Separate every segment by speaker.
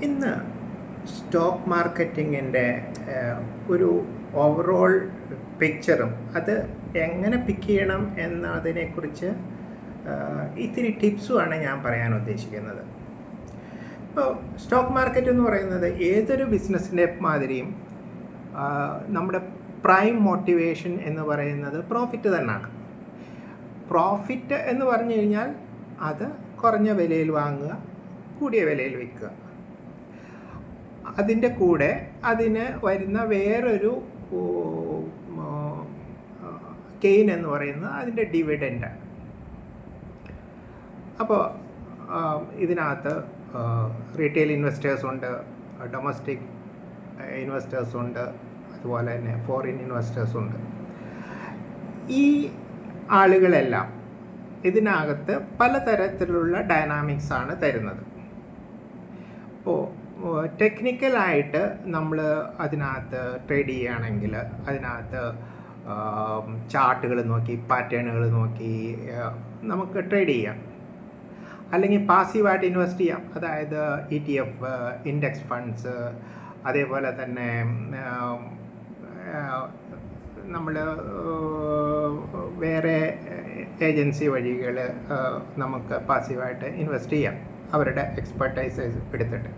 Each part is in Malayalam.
Speaker 1: ഇന്ന് സ്റ്റോക്ക് മാർക്കറ്റിങ്ങിൻ്റെ ഒരു ഓവറോൾ പിക്ചറും അത് എങ്ങനെ പിക്ക് ചെയ്യണം എന്നതിനെക്കുറിച്ച് ഇത്തിരി ടിപ്സുമാണ് ഞാൻ പറയാൻ ഉദ്ദേശിക്കുന്നത്. ഇപ്പോൾ സ്റ്റോക്ക് മാർക്കറ്റ് എന്ന് പറയുന്നത് ഏതൊരു ബിസിനസ്സിൻ്റെ മാതിരിയും നമ്മുടെ പ്രൈം മോട്ടിവേഷൻ എന്ന് പറയുന്നത് പ്രോഫിറ്റ് തന്നെയാണ്. പ്രോഫിറ്റ് എന്ന് പറഞ്ഞു കഴിഞ്ഞാൽ അത് കുറഞ്ഞ വിലയിൽ വാങ്ങുക, കൂടിയ വിലയിൽ വിൽക്കുക. അതിൻ്റെ കൂടെ അതിന് വരുന്ന വേറൊരു ഗെയിൻ എന്ന് പറയുന്നത് അതിൻ്റെ ഡിവിഡൻഡാണ്. അപ്പോൾ ഇതിനകത്ത് റീറ്റെയിൽ ഇൻവെസ്റ്റേഴ്സുണ്ട്, ഡൊമസ്റ്റിക് ഇൻവെസ്റ്റേഴ്സുണ്ട്, അതുപോലെ തന്നെ ഫോറിൻ ഇൻവെസ്റ്റേഴ്സുണ്ട്. ഈ ആളുകളെല്ലാം ഇതിനകത്ത് പലതരത്തിലുള്ള ഡൈനാമിക്സാണ് തരുന്നത്. അപ്പോൾ ടെക്നിക്കലായിട്ട് നമ്മൾ അതിനകത്ത് ട്രേഡ് ചെയ്യുകയാണെങ്കിൽ അതിനകത്ത് ചാർട്ടുകൾ നോക്കി പാറ്റേണുകൾ നോക്കി നമുക്ക് ട്രേഡ് ചെയ്യാം. അല്ലെങ്കിൽ പാസീവായിട്ട് ഇൻവെസ്റ്റ് ചെയ്യാം, അതായത് ETF, ഇൻഡെക്സ് ഫണ്ട്സ്, അതേപോലെ തന്നെ നമ്മൾ വേറെ ഏജൻസി വഴികൾ നമുക്ക് പാസീവായിട്ട് ഇൻവെസ്റ്റ് ചെയ്യാം, അവരുടെ എക്സ്പെർട്ടൈസ് എടുത്തിട്ട്.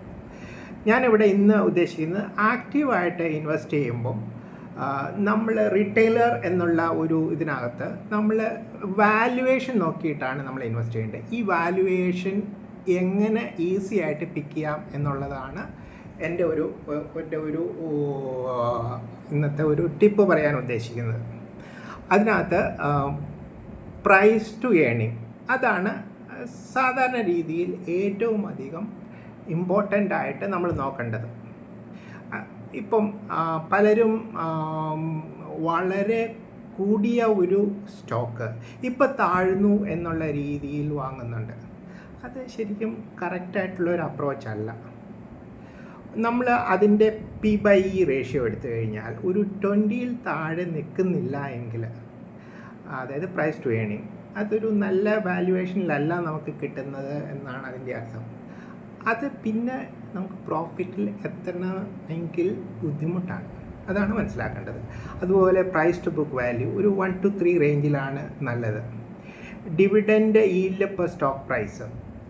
Speaker 1: ഞാനിവിടെ ഇന്ന് ഉദ്ദേശിക്കുന്നത് ആക്റ്റീവായിട്ട് ഇൻവെസ്റ്റ് ചെയ്യുമ്പം നമ്മൾ റീറ്റെയിലർ എന്നുള്ള ഒരു ഇതിനകത്ത് നമ്മൾ വാല്യുവേഷൻ നോക്കിയിട്ടാണ് നമ്മൾ ഇൻവെസ്റ്റ് ചെയ്യേണ്ടത്. ഈ വാല്യുവേഷൻ എങ്ങനെ ഈസി ആയിട്ട് പിക്ക് ചെയ്യാം എന്നുള്ളതാണ് എൻ്റെ ഒരു ഇന്നത്തെ ഒരു ടിപ്പ് പറയാൻ ഉദ്ദേശിക്കുന്നത്. അതിനകത്ത് പ്രൈസ് ടു ഏണിങ്, അതാണ് സാധാരണ രീതിയിൽ ഏറ്റവും അധികം ഇമ്പോർട്ടൻ്റ് ആയിട്ട് നമ്മൾ നോക്കേണ്ടത്. ഇപ്പം പലരും വളരെ കൂടിയ ഒരു സ്റ്റോക്ക് ഇപ്പം താഴ്ന്നു എന്നുള്ള രീതിയിൽ വാങ്ങുന്നുണ്ട്. അത് ശരിക്കും കറക്റ്റായിട്ടുള്ളൊരു അപ്രോച്ചല്ല. നമ്മൾ അതിൻ്റെ P/E റേഷ്യോ എടുത്തു കഴിഞ്ഞാൽ ഒരു 20ൽ താഴെ നിൽക്കുന്നില്ല എങ്കിൽ, അതായത് പ്രൈസ് ടു ഏണിങ്, അതൊരു നല്ല വാല്യുവേഷനിലല്ല നമുക്ക് കിട്ടുന്നത് എന്നാണ് അതിൻ്റെ അർത്ഥം. അത് പിന്നെ നമുക്ക് പ്രോഫിറ്റിൽ എത്തണമെങ്കിൽ ബുദ്ധിമുട്ടാണ്, അതാണ് മനസ്സിലാക്കേണ്ടത്. അതുപോലെ പ്രൈസ് ടു ബുക്ക് വാല്യൂ ഒരു 1 to 3 റേഞ്ചിലാണ് നല്ലത്. Dividend yield per stock price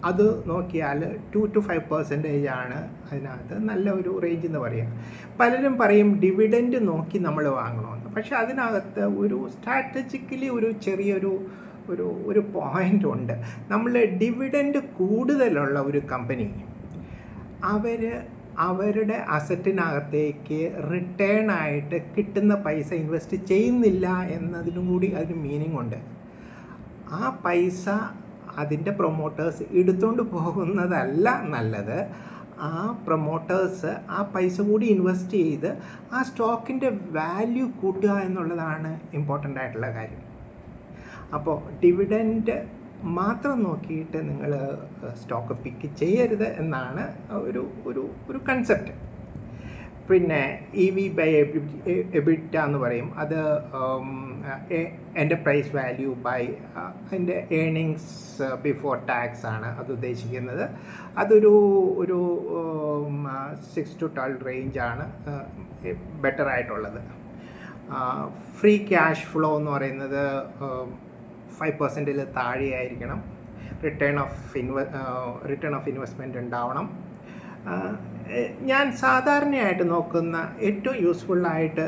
Speaker 1: അത് നോക്കിയാൽ 2 to 5% ആണ് അതിനകത്ത് നല്ല ഒരു റേഞ്ച് എന്ന് പറയുക. പലരും പറയും ഡിവിഡൻഡ് നോക്കി നമ്മൾ വാങ്ങണമെന്ന്, പക്ഷേ അതിനകത്ത് ഒരു സ്ട്രാറ്റജിക്കലി ഒരു ചെറിയൊരു ഒരു പോയിൻ്റ് ഉണ്ട്. നമ്മൾ ഡിവിഡൻഡ് കൂടുതലുള്ള ഒരു കമ്പനി അവരുടെ അസറ്റിനകത്തേക്ക് റിട്ടേൺ ആയിട്ട് കിട്ടുന്ന പൈസ ഇൻവെസ്റ്റ് ചെയ്യുന്നില്ല എന്നതിനും കൂടി അതിന് മീനിങ് ഉണ്ട്. ആ പൈസ അതിൻ്റെ പ്രൊമോട്ടേഴ്സ് എടുത്തുകൊണ്ട് പോകുന്നതല്ല നല്ലത്. ആ പ്രൊമോട്ടേഴ്സ് ആ പൈസ കൂടി ഇൻവെസ്റ്റ് ചെയ്ത് ആ സ്റ്റോക്കിൻ്റെ വാല്യൂ കൂട്ടുക എന്നുള്ളതാണ് ഇമ്പോർട്ടൻ്റ് ആയിട്ടുള്ള കാര്യം. അപ്പോൾ ഡിവിഡൻഡ് മാത്രം നോക്കിയിട്ട് നിങ്ങൾ സ്റ്റോക്ക് പിക്ക് ചെയ്യരുത് എന്നാണ് ഒരു കൺസെപ്റ്റ്. പിന്നെ EV/EBITDA എന്ന് പറയും, അത് എൻ്റർപ്രൈസ് വാല്യൂ ബൈ അതിൻ്റെ ഏണിങ്സ് ബിഫോർ ടാക്സ് ആണ് അത് ഉദ്ദേശിക്കുന്നത്. അതൊരു 6 to 12 റേഞ്ചാണ് ബെറ്റർ ആയിട്ടുള്ളത്. ഫ്രീ ക്യാഷ് ഫ്ലോ എന്ന് പറയുന്നത് 5%ൽ താഴെയായിരിക്കണം. റിട്ടേൺ ഓഫ് ഇൻവെസ്റ്റ്മെൻറ്റ് ഉണ്ടാവണം. ഞാൻ സാധാരണയായിട്ട് നോക്കുന്ന ഏറ്റവും യൂസ്ഫുള്ളായിട്ട്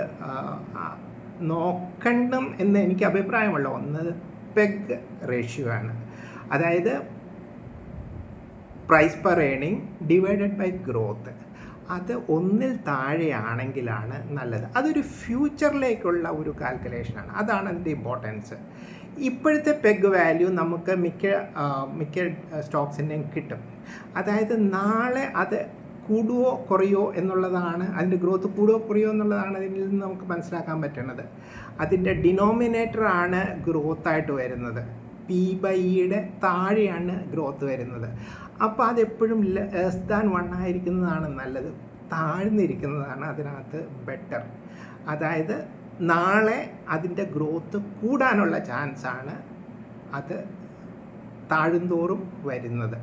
Speaker 1: നോക്കണം എന്ന് എനിക്ക് അഭിപ്രായമുള്ള ഒന്ന് പെഗ് റേഷ്യോ ആണ്. അതായത് പ്രൈസ് പെർ ഏണിങ് ഡിവൈഡഡ് ബൈ ഗ്രോത്ത്. അത് 1ൽ താഴെയാണെങ്കിലാണ് നല്ലത്. അതൊരു ഫ്യൂച്ചറിലേക്കുള്ള ഒരു കാൽക്കുലേഷനാണ്, അതാണ് അതിൻ്റെ ഇമ്പോർട്ടൻസ്. ഇപ്പോഴത്തെ പെഗ് വാല്യൂ നമുക്ക് മിക്ക സ്റ്റോക്സിൻ്റെയും കിട്ടും. അതായത് നാളെ അത് കൂടുകയോ കുറയോ എന്നുള്ളതാണ്, അതിൻ്റെ ഗ്രോത്ത് കൂടുകയോ കുറയോ എന്നുള്ളതാണ് അതിൽ നിന്ന് നമുക്ക് മനസ്സിലാക്കാൻ പറ്റുന്നത്. അതിൻ്റെ ഡിനോമിനേറ്ററാണ് ഗ്രോത്തായിട്ട് വരുന്നത്. P/Eയുടെ താഴെയാണ് ഗ്രോത്ത് വരുന്നത്. അപ്പോൾ അതെപ്പോഴും ലെസ് ദാൻ 1 ആയിരിക്കുന്നതാണ് നല്ലത്, താഴ്ന്നിരിക്കുന്നതാണ് അതിനകത്ത് ബെറ്റർ. അതായത് നാളെ അതിൻ്റെ ഗ്രോത്ത് കൂടാനുള്ള ചാൻസാണ് അത് താഴുന്തോറും വരുന്നത്.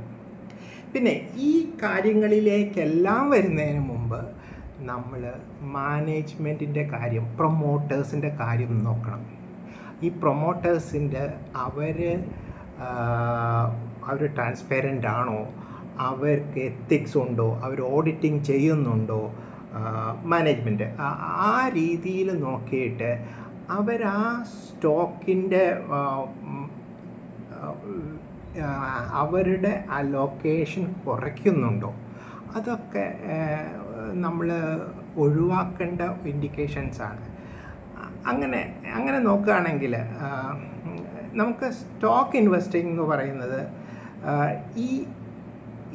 Speaker 1: പിന്നെ ഈ കാര്യങ്ങളിലേക്കെല്ലാം വരുന്നതിന് മുമ്പ് നമ്മൾ മാനേജ്മെൻറ്റിൻ്റെ കാര്യം, പ്രൊമോട്ടേഴ്സിൻ്റെ കാര്യം നോക്കണം. ഈ പ്രൊമോട്ടേഴ്സിൻ്റെ അവർ ട്രാൻസ്പെറൻ്റ് ആണോ, അവർക്ക് എത്തിക്സ് ഉണ്ടോ, അവർ ഓഡിറ്റിംഗ് ചെയ്യുന്നുണ്ടോ, മാനേജ്മെൻറ്റ് ആ രീതിയിൽ നോക്കിയിട്ട് അവർ ആ സ്റ്റോക്കിൻ്റെ അവരുടെ അലോക്കേഷൻ കുറയ്ക്കുന്നുണ്ടോ, അതൊക്കെ നമ്മൾ ഒഴിവാക്കേണ്ട ഇൻഡിക്കേഷൻസാണ്. അങ്ങനെ നോക്കുകയാണെങ്കിൽ നമുക്ക് സ്റ്റോക്ക് ഇൻവെസ്റ്റിംഗ് എന്ന് പറയുന്നത്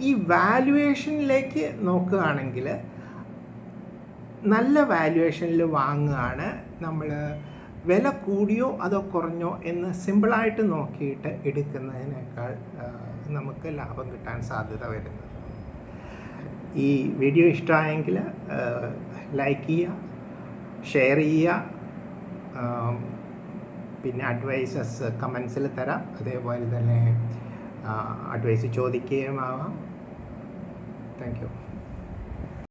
Speaker 1: ഈ വാല്യുവേഷനിലേക്ക് നോക്കുകയാണെങ്കിൽ നല്ല വാല്യുവേഷനിൽ വാങ്ങുകയാണ് നമ്മൾ. വില കൂടിയോ അതോ കുറഞ്ഞോ എന്ന് സിമ്പിളായിട്ട് നോക്കിയിട്ട് എടുക്കുന്നതിനേക്കാൾ നമുക്ക് ലാഭം കിട്ടാൻ സാധ്യത വരുന്നത്. ഈ വീഡിയോ ഇഷ്ടമായെങ്കിൽ ലൈക്ക് ചെയ്യുക, ഷെയർ ചെയ്യുക, പിന്നെ അഡ്വൈസസ് കമൻസിൽ തരാം. അതേപോലെ തന്നെ അഡ്വൈസ് ചോദിക്കുകയും ആവാം. Thank you.